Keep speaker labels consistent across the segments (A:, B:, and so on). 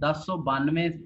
A: 1092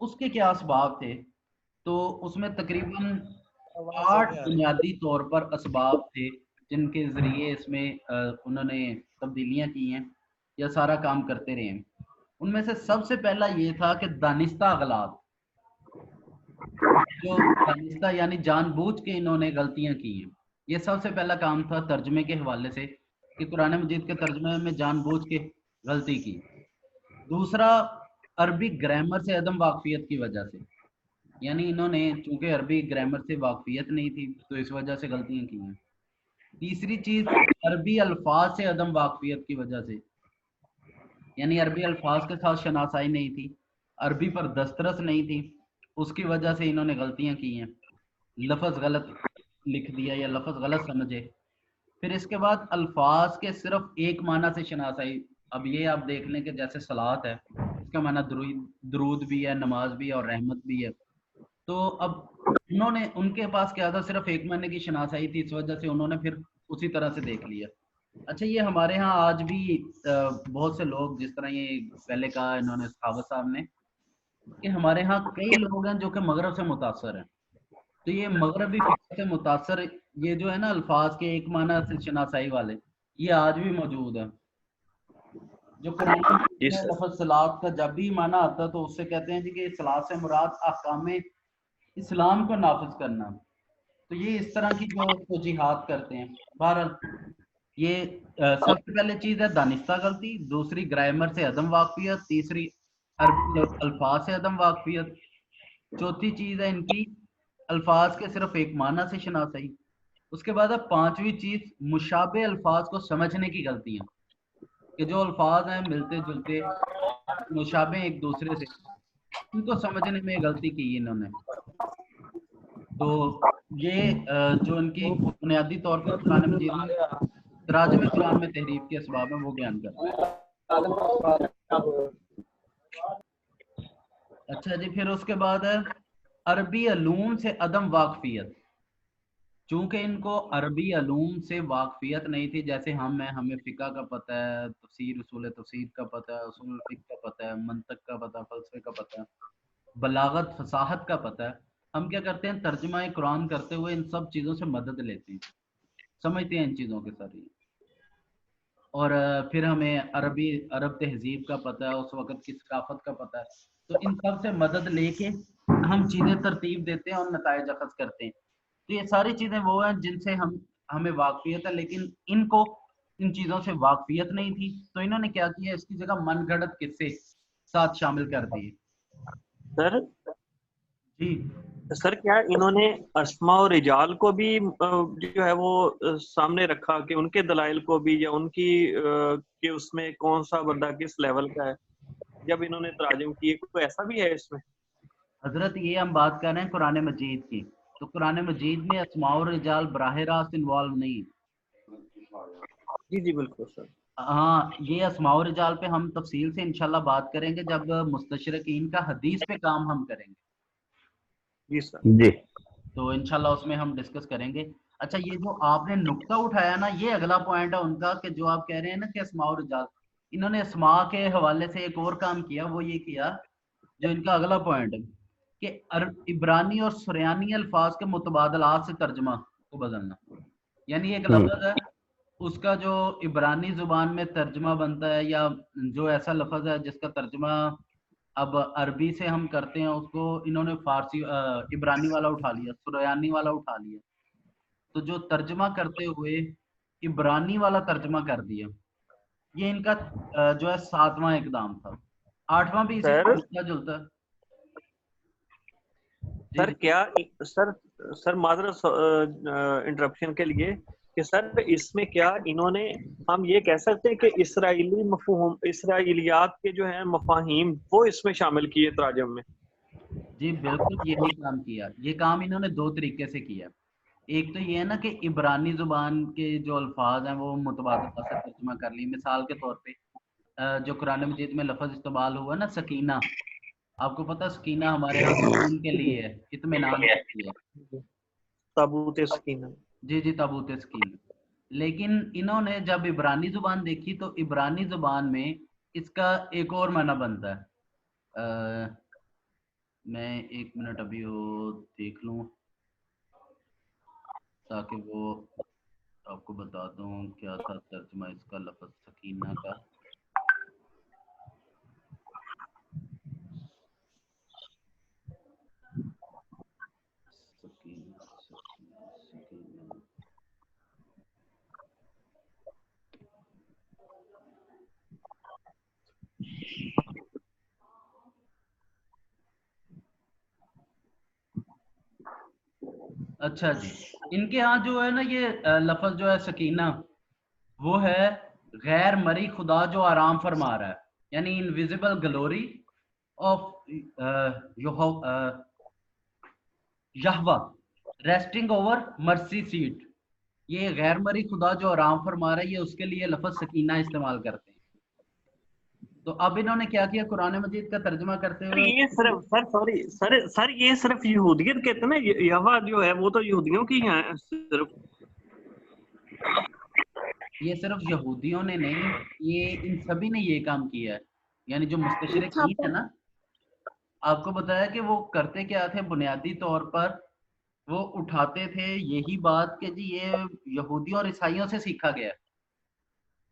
A: اس کے کیا اسباب تھے؟ تو اس میں تقریباً 8 بنیادی طور پر اسباب تھے جن کے ذریعے اس میں انہوں نے تبدیلیاں کی ہیں یا سارا کام کرتے رہے ہیں. ان میں سے سب سے پہلا یہ تھا کہ دانستہ اغلاط، جو دانستہ یعنی جان بوجھ کے انہوں نے غلطیاں کی ہیں. یہ سب سے پہلا کام تھا ترجمے کے حوالے سے کہ قرآن مجید کے ترجمے میں جان بوجھ کے غلطی کی. دوسرا، عربی گرامر سے عدم واقفیت کی وجہ سے، یعنی انہوں نے چونکہ عربی گرامر سے واقفیت نہیں تھی تو اس وجہ سے غلطیاں کی ہیں. تیسری چیز، عربی الفاظ سے عدم واقفیت کی وجہ سے، یعنی عربی الفاظ کے ساتھ شناسائی نہیں تھی، عربی پر دسترس نہیں تھی، اس کی وجہ سے انہوں نے غلطیاں کی ہیں، لفظ غلط لکھ دیا یا لفظ غلط سمجھے. پھر اس کے بعد الفاظ کے صرف ایک معنی سے شناسائی. اب یہ آپ دیکھ لیں کہ جیسے صلاۃ ہے، اس کا معنی درود بھی ہے، نماز بھی ہے اور رحمت بھی ہے. تو اب انہوں نے، ان کے پاس کیا تھا، صرف ایک معنی کی شناسائی تھی، اس وجہ سے انہوں نے پھر اسی طرح سے دیکھ لیا. اچھا، یہ ہمارے ہاں آج بھی بہت سے لوگ، جس طرح یہ پہلے کہا انہوں نے صحابہ صاحب نے، کہ ہمارے ہاں کئی لوگ ہیں جو کہ مغرب سے متاثر ہیں. تو یہ مغربی فکر سے متاثر یہ جو ہے نا الفاظ کے ایک معنی سے شناسائی والے، یہ آج بھی موجود ہیں. جو قرآن میں لفظ صلاۃ کا جب بھی معنی آتا ہے تو اس سے کہتے ہیں جی کہ صلاۃ سے مراد احکام اسلام کو نافذ کرنا. تو یہ اس طرح کی جو توجیحات کرتے ہیں. بہرحال یہ سب سے پہلے چیز ہے دانستہ غلطی، دوسری گرامر سے عدم واقفیت، تیسری عربی الفاظ سے عدم واقفیت، چوتھی چیز ہے ان کی الفاظ کے صرف ایک معنی سے شناسائی. اس کے بعد اب پانچویں چیز مشابہ الفاظ کو سمجھنے کی غلطیاں، کہ جو الفاظ ہیں ملتے جلتے مشابہ ایک دوسرے سے، ان کو سمجھنے میں غلطی کی انہوں نے. تو یہ جو ان کی بنیادی طور پر قرآن مجید میں تراجم قرآن میں تحریف کے اسباب ہیں وہ بیان کرتے ہیں. اچھا جی، پھر اس کے بعد ہے عربی علوم سے عدم واقفیت. چونکہ ان کو عربی علوم سے واقفیت نہیں تھی، جیسے ہمیں فقہ کا پتہ ہے، تفسیر، اصول تفسیر کا پتہ ہے، اصول الفقہ کا پتہ ہے، منطق کا پتہ ہے، فلسفے کا پتہ ہے، بلاغت فصاحت کا پتہ ہے. ہم کیا کرتے ہیں، ترجمہ قرآن کرتے ہوئے ان سب چیزوں سے مدد لیتے ہیں، سمجھتے ہیں ان چیزوں کے ساتھ. اور پھر ہمیں عرب تہذیب کا پتہ ہے، اس وقت کی ثقافت کا پتہ ہے، تو ان سب سے مدد لے کے ہم چیزیں ترتیب دیتے ہیں اور نتائج اخذ کرتے ہیں. تو یہ ساری چیزیں وہ ہیں جن سے ہمیں واقفیت ہے، لیکن ان کو ان چیزوں سے واقفیت نہیں تھی، تو انہوں نے کیا کیا، اس کی جگہ من گھڑت قصے ساتھ شامل کر دیے.
B: سر
A: جی
B: سر، کیا انہوں نے اسماء و رجال کو بھی جو ہے وہ سامنے رکھا کہ ان کے دلائل کو بھی، یا ان کی کہ اس میں کون سا بندہ کس لیول کا ہے جب انہوں نے تراجم کیے، کوئی ایسا بھی ہے اس میں؟
A: حضرت، یہ ہم بات کر رہے ہیں قرآن مجید کی، تو قرآن مجید میں اسماء و رجال براہ راست انوالو نہیں.
B: جی جی بالکل سر.
A: ہاں، یہ اسماء و رجال پہ ہم تفصیل سے انشاءاللہ بات کریں گے جب مستشرقین کا حدیث پہ کام ہم کریں گے.
B: جی سر.
C: جی
A: تو انشاءاللہ اس میں ہم ڈسکس کریں گے. اچھا، یہ جو آپ نے نقطہ اٹھایا نا، یہ اگلا پوائنٹ ہے ان کا، کہ جو آپ کہہ رہے ہیں نا کہ اسماء و رجال، انہوں نے اسماء کے حوالے سے ایک اور کام کیا، وہ یہ کیا جو ان کا اگلا پوائنٹ ہے کہ عبرانی اور سریانی الفاظ کے متبادلات سے ترجمہ کو بدلنا. یعنی ایک لفظ ہے، اس کا جو عبرانی زبان میں ترجمہ بنتا ہے، یا جو ایسا لفظ ہے جس کا ترجمہ اب عربی سے ہم کرتے ہیں، اس کو انہوں نے فارسی عبرانی والا اٹھا لیا، سریانی والا اٹھا لیا. تو جو ترجمہ کرتے ہوئے عبرانی والا ترجمہ کر دیا، یہ ان کا جو ہے 7واں اقدام تھا. 8واں بھی اسی سے ملتا جلتا ہے.
B: سر کیا سر معذرت انٹرپشن کے لیے، کہ سر اس میں کیا انہوں نے، ہم یہ کہہ سکتے ہیں کہ اسرائیلی مفہوم، اسرائیلیات کے جو ہیں مفاہیم وہ اس میں شامل کیے تراجم میں؟
A: جی بالکل، یہی کام کیا. یہ کام انہوں نے 2 طریقے سے کیا. ایک تو یہ ہے نا کہ عبرانی زبان کے جو الفاظ ہیں وہ متبادل سے ترجمہ کر لی. مثال کے طور پہ جو قرآن مجید میں لفظ استعمال ہوا نا سکینہ، آپ کو پتہ سکینہ ہمارے ہاں سکون کے لیے ہے، اطمینان کے لیے ہے،
B: تابوت سکینہ.
A: جی جی، تابوت سکینہ. لیکن انہوں نے جب عبرانی زبان دیکھی تو عبرانی زبان میں اس کا ایک اور معنی بنتا ہے. میں 1 منٹ ابھی وہ دیکھ لوں تاکہ وہ آپ کو بتا دوں کیا تھا ترجمہ اس کا لفظ سکینہ کا. سکینہ سکینہ سکینہ اچھا جی، ان کے ہاں جو ہے نا یہ لفظ جو ہے سکینہ وہ ہے غیر مری خدا جو آرام فرما رہا ہے، یعنی invisible glory of Yahweh resting over mercy seat. یہ غیر مری خدا جو آرام فرما رہا ہے، یہ اس کے لیے لفظ سکینہ استعمال کرتے ہیں. تو اب انہوں نے کیا کیا قرآن مجید کا ترجمہ کرتے ہوئے
B: یہ صرف سر سوری سر یہ صرف یہودیت کہتے ہیں نا، یہوہ جو ہے وہ تو یہودیوں کی ہیں صرف.
A: یہ صرف یہودیوں نے نہیں، یہ ان سبھی نے یہ کام کیا ہے. یعنی جو مستشرقین ہے نا، آپ کو بتایا کہ وہ کرتے کیا تھے، بنیادی طور پر وہ اٹھاتے تھے یہی بات کہ جی یہ یہودیوں اور عیسائیوں سے سیکھا گیا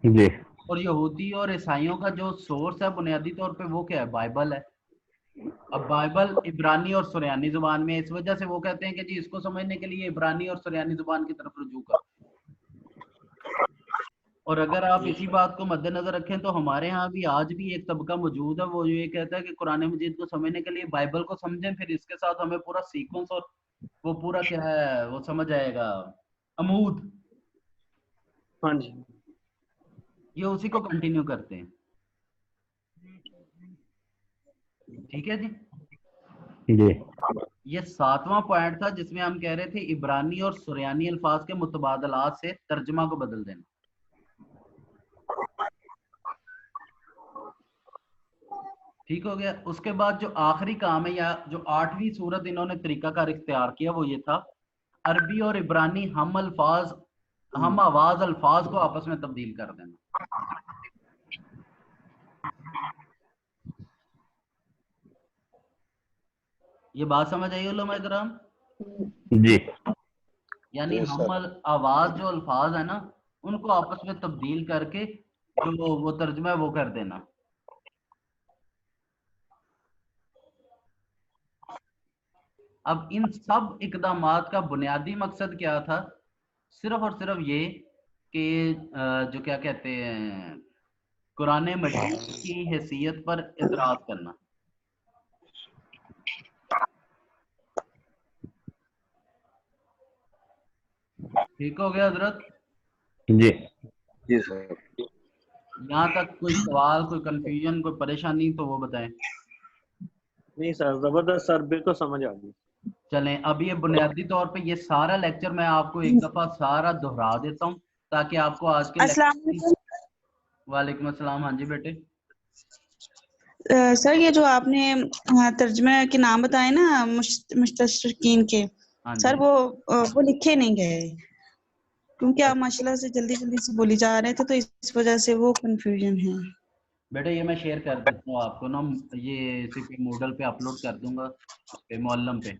C: جی
A: اور یہودی اور عیسائیوں کا جو سورس ہے بنیادی طور پہ وہ کیا ہے، بائبل ہے. اب بائبل عبرانی اور سریانی زبان میں، اس وجہ سے وہ کہتے ہیں کہ جی اس کو سمجھنے کے لیے عبرانی اور سریانی زبان کی طرف رجوع کرو. اور اگر آپ اسی بات کو مد نظر رکھیں تو ہمارے ہاں بھی آج بھی ایک طبقہ موجود ہے، وہ یہ کہتا ہے کہ قرآن مجید کو سمجھنے کے لیے بائبل کو سمجھیں، پھر اس کے ساتھ ہمیں پورا سیکوینس اور وہ پورا کیا ہے وہ سمجھ آئے گا، عمود.
B: ہاں جی،
A: یہ اسی کو کنٹینیو کرتے ہیں. ٹھیک ہے جی،
C: جی
A: یہ 7واں پوائنٹ تھا جس میں ہم کہہ رہے تھے عبرانی اور سریانی الفاظ کے متبادلات سے ترجمہ کو بدل دینا. ٹھیک ہو گیا. اس کے بعد جو آخری کام ہے یا جو 8ویں صورت انہوں نے طریقہ کار اختیار کیا وہ یہ تھا عربی اور عبرانی ہم آواز الفاظ کو آپس میں تبدیل کر دینا. یہ بات سمجھ آئی علماء کرام؟
C: جی
A: یعنی ہم آواز جو الفاظ ہیں نا ان کو آپس میں تبدیل کر کے جو وہ ترجمہ ہے وہ کر دینا. اب ان سب اقدامات کا بنیادی مقصد کیا تھا؟ صرف اور صرف یہ کہ جو کیا کہتے ہیں قرآن مجید کی حیثیت پر اعتراض کرنا. ٹھیک ہو گیا حضرت؟
C: جی
B: جی سر.
A: یہاں تک کوئی سوال، کوئی کنفیوژن، کوئی پریشانی تو وہ بتائیں.
B: نہیں سر، زبردست سر، بالکل سمجھ آ گئی.
A: چلیں اب یہ بنیادی طور پہ یہ سارا لیکچر میں آپ کو ایک دفعہ سارا دہرا دیتا ہوں تاکہ آپ کو آج کے
D: السلام علیکم
A: وعلیکم السلام. ہاں جی بیٹے.
D: سر، یہ جو آپ نے ترجمہ کے نام بتائے نا مستشرقین کے،
A: ہاں
D: سر
A: جی
D: وہ لکھے نہیں گئے کیونکہ آپ ماشاءاللہ سے جلدی سے بولی جا رہے تھے تو اس وجہ سے وہ کنفیوژن ہے.
A: بیٹے یہ میں شیئر کر دیتا ہوں آپ کو نا، یہ اسی پہ موڈل پہ اپلوڈ کر دوں گا پہ معلم پہ،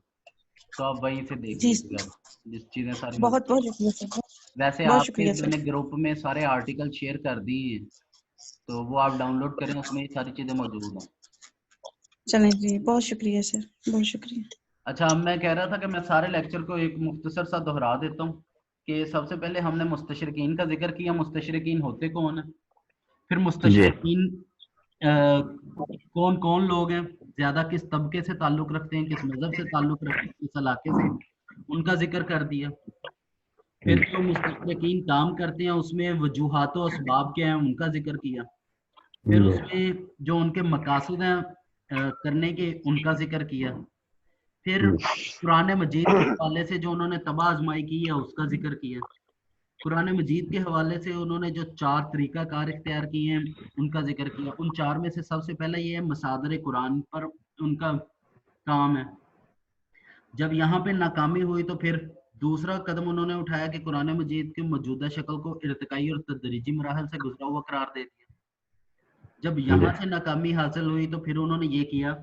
A: تو آپ وہیں سے دیکھ
D: جی
A: لیجیے گا جس چیزیں ساری.
D: بہت بہت شکریہ سر.
A: ویسے
D: بہت
A: آپ کے
D: شکریہ
A: میں
D: سر.
A: نے گروپ میں سارے آرٹیکل شیئر کر دیے ہیں تو وہ آپ ڈاؤن لوڈ کریں، اس میں یہ ساری چیزیں موجود ہیں.
D: چلیں جی، بہت شکریہ سر، بہت شکریہ.
A: اچھا اب میں کہہ رہا تھا کہ میں سارے لیکچر کو ایک مختصر سا دہرا دیتا ہوں کہ سب سے پہلے ہم نے مستشرقین کا ذکر کیا. مستشرقین ہوتے کون ہیں، پھر مستشرقین کون کون لوگ ہیں، زیادہ کس طبقے سے تعلق رکھتے ہیں، کس مذہب سے تعلق رکھتے ہیں، کس علاقے سے، ان کا ذکر کر دیا. پھر جو مستشرقین کام کرتے ہیں اس میں وجوہات و اسباب کیا ہیں ان کا ذکر کیا. پھر اس میں جو ان کے مقاصد ہیں کرنے کے ان کا ذکر کیا. پھر قرآن مجید کے حوالے سے جو انہوں نے تباہ آزمائی کی ہے اس کا ذکر کیا. قرآن مجید کے حوالے سے انہوں نے جو 4 طریقہ کار اختیار کیے ہیں ان کا ذکر کیا. ان 4 میں سے سب سے پہلے یہ ہے مصادر قرآن پر ان کا کام ہے. جب یہاں پہ ناکامی ہوئی تو پھر دوسرا قدم انہوں نے اٹھایا کہ قرآن مجید کی موجودہ شکل کو ارتقائی اور تدریجی مراحل سے گزرا ہوا قرار دے دیا. جب یہاں سے ناکامی حاصل ہوئی تو پھر انہوں نے یہ کیا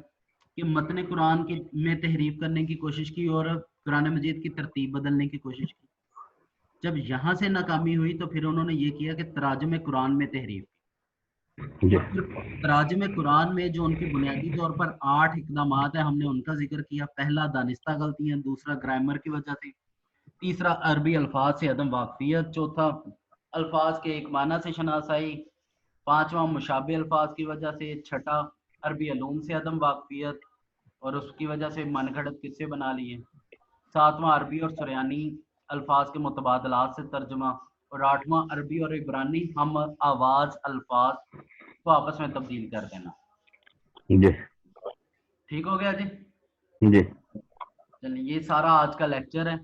A: کہ متن قرآن کی میں تحریف کرنے کی کوشش کی اور قرآن مجید کی ترتیب بدلنے کی کوشش کی. جب یہاں سے ناکامی ہوئی تو پھر انہوں نے یہ کیا کہ تراجم قرآن میں تحریف کی.
C: جی
A: تراجم قرآن میں جو ان کی بنیادی طور پر 8 اقدامات ہیں ہم نے ان کا ذکر کیا. پہلا دانستہ غلطیاں، دوسرا گرامر کی وجہ سے، تیسرا عربی الفاظ سے عدم واقفیت، چوتھا الفاظ کے ایک معنی سے شناسائی، پانچواں مشابہ الفاظ کی وجہ سے، چھٹا عربی علوم سے عدم واقفیت اور اس کی وجہ سے من گھڑت قصے بنا لیے، ساتواں عربی اور سریانی الفاظ کے متبادلات سے ترجمہ، اور آٹھواں عربی اور عبرانی ہم آواز الفاظ کو آپس میں تبدیل کر دینا.
C: جی
A: ٹھیک ہو گیا جی؟
C: جی
A: چلیے یہ سارا آج کا لیکچر ہے.